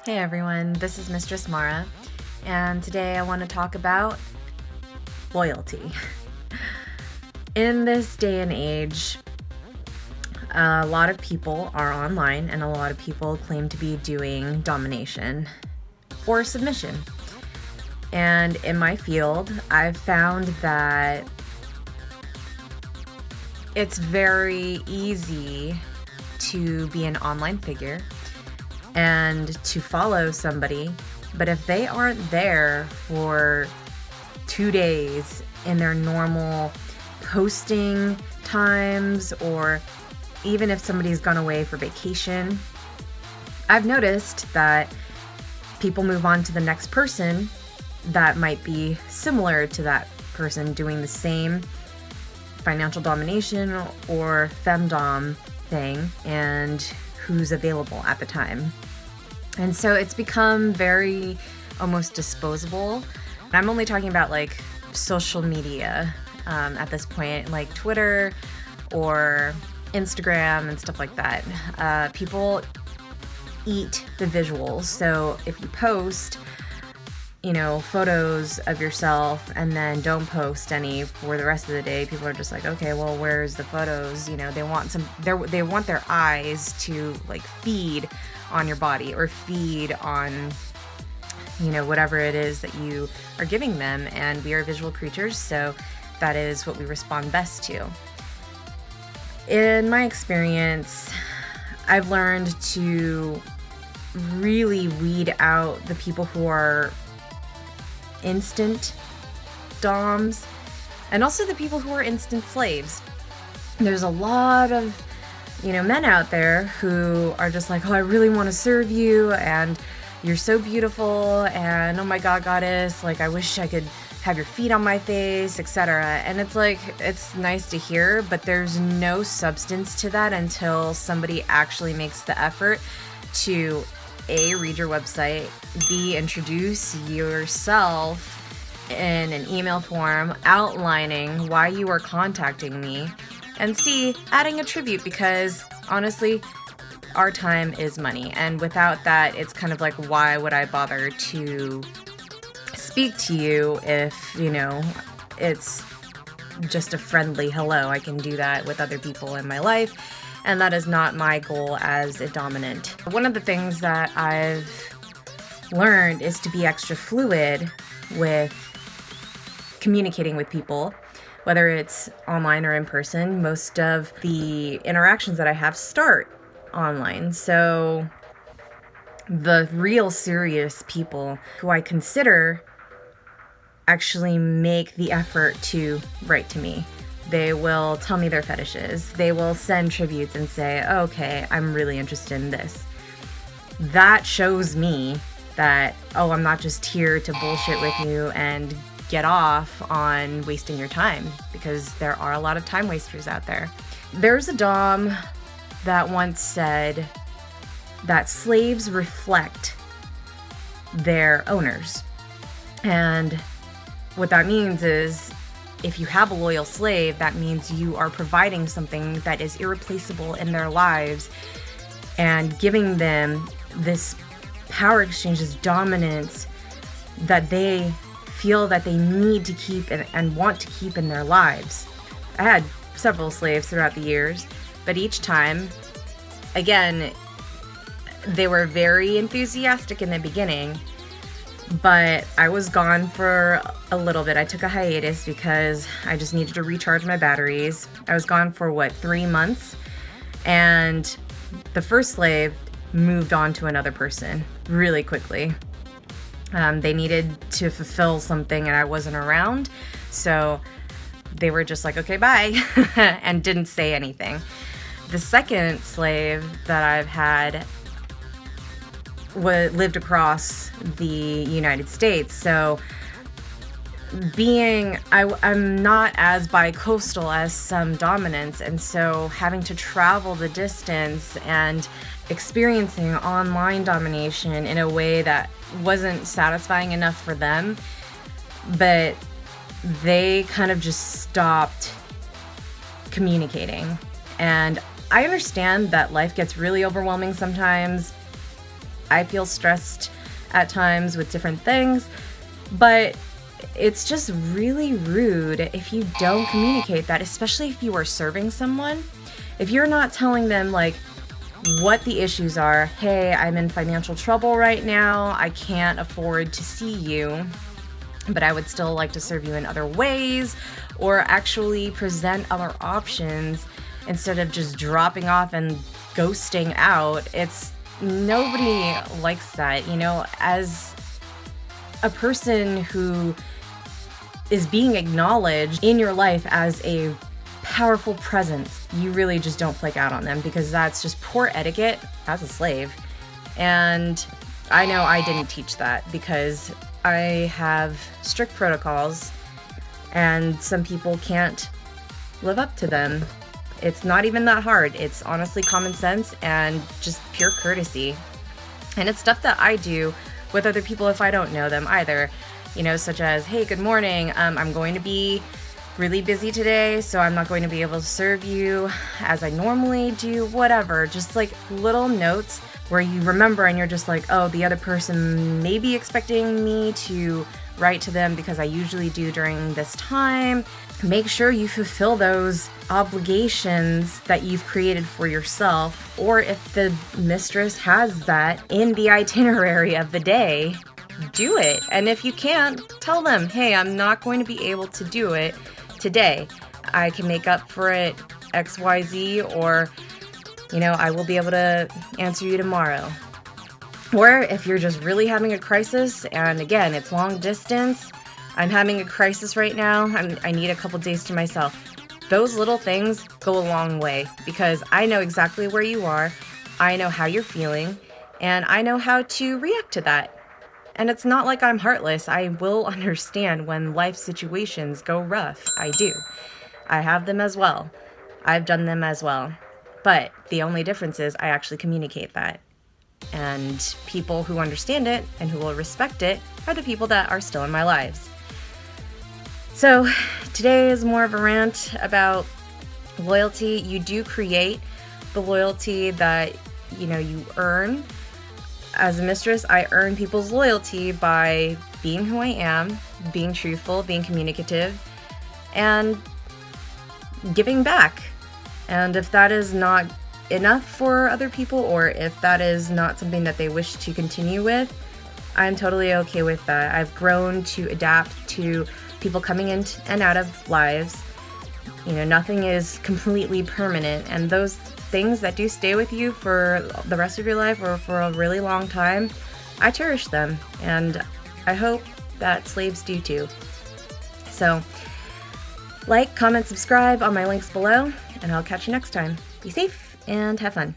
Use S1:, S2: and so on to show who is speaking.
S1: Hey everyone, this is Mistress Mara, and today I want to talk about loyalty. In this day and age, a lot of people are online and a lot of people claim to be doing domination or submission. And in my field, I've found that it's very easy to be an online figure and to follow somebody, but if they aren't there for 2 days in their normal posting times, or even if somebody's gone away for vacation, I've noticed that people move on to the next person that might be similar to that person doing the same financial domination or femdom thing and who's available at the time. And so it's become very almost disposable. And I'm only talking about like social media at this point, like Twitter or Instagram and stuff like that. People eat the visuals. So if you post, photos of yourself and then don't post any for the rest of the day, people are just like, okay, well, where's the photos? They want their eyes to like feed on your body or feed on, whatever it is that you are giving them. And we are visual creatures, so that is what we respond best to. In my experience, I've learned to really weed out the people who are instant doms and also the people who are instant slaves. There's a lot of men out there who are just like, oh, I really want to serve you and you're so beautiful and oh my god, goddess, like I wish I could have your feet on my face, etc. And it's like, it's nice to hear, but there's no substance to that until somebody actually makes the effort to A, read your website, B, introduce yourself in an email form outlining why you are contacting me, and C, adding a tribute, because honestly, our time is money. And without that, it's kind of like, why would I bother to speak to you if, it's just a friendly hello? I can do that with other people in my life. And that is not my goal as a dominant. One of the things that I've learned is to be extra fluid with communicating with people, whether it's online or in person. Most of the interactions that I have start online. So the real serious people who I consider actually make the effort to write to me. They will tell me their fetishes. They will send tributes and say, okay, I'm really interested in this. That shows me that, oh, I'm not just here to bullshit with you and get off on wasting your time, because there are a lot of time wasters out there. There's a dom that once said that slaves reflect their owners. And what that means is, if you have a loyal slave, that means you are providing something that is irreplaceable in their lives and giving them this power exchange, this dominance that they feel that they need to keep and want to keep in their lives. I had several slaves throughout the years, but each time, again, they were very enthusiastic in the beginning, but I was gone for a little bit. I took a hiatus because I just needed to recharge my batteries. I was gone for 3 months, and the first slave moved on to another person really quickly. They needed to fulfill something and I wasn't around, so they were just like, okay, bye, and didn't say anything. The second slave that I've had lived across the United States, so I'm not as bi-coastal as some dominants, and so having to travel the distance and experiencing online domination in a way that wasn't satisfying enough for them, but they kind of just stopped communicating. And I understand that life gets really overwhelming sometimes, I feel stressed at times with different things, but it's just really rude if you don't communicate that, especially if you are serving someone. If you're not telling them like what the issues are, hey, I'm in financial trouble right now, I can't afford to see you, but I would still like to serve you in other ways, or actually present other options instead of just dropping off and ghosting out. Nobody likes that, as a person who is being acknowledged in your life as a powerful presence. You really just don't flake out on them, because that's just poor etiquette as a slave. And I know I didn't teach that, because I have strict protocols and some people can't live up to them. It's not even that hard. It's honestly common sense and just pure courtesy. And it's stuff that I do with other people if I don't know them either. Such as, hey, good morning. I'm going to be really busy today, so I'm not going to be able to serve you as I normally do, whatever. Just like little notes where you remember and you're just like, oh, the other person may be expecting me to write to them because I usually do during this time. Make sure you fulfill those obligations that you've created for yourself, or if the mistress has that in the itinerary of the day, do it. And if you can't, tell them, hey, I'm not going to be able to do it today. I can make up for it XYZ, or, I will be able to answer you tomorrow. Or if you're just really having a crisis, and again, it's long distance, I'm having a crisis right now, I need a couple days to myself. Those little things go a long way, because I know exactly where you are, I know how you're feeling, and I know how to react to that. And it's not like I'm heartless. I will understand when life situations go rough. I do. I have them as well. I've done them as well. But the only difference is I actually communicate that. And people who understand it and who will respect it are the people that are still in my lives. So today is more of a rant about loyalty. You do create the loyalty that, you earn. As a mistress, I earn people's loyalty by being who I am, being truthful, being communicative, and giving back. And if that is not enough for other people, or if that is not something that they wish to continue with, I'm totally okay with that. I've grown to adapt to people coming in and out of lives. Nothing is completely permanent, and those things that do stay with you for the rest of your life or for a really long time, I cherish them, and I hope that slaves do too. So, like, comment, subscribe on my links below, and I'll catch you next time. Be safe and have fun.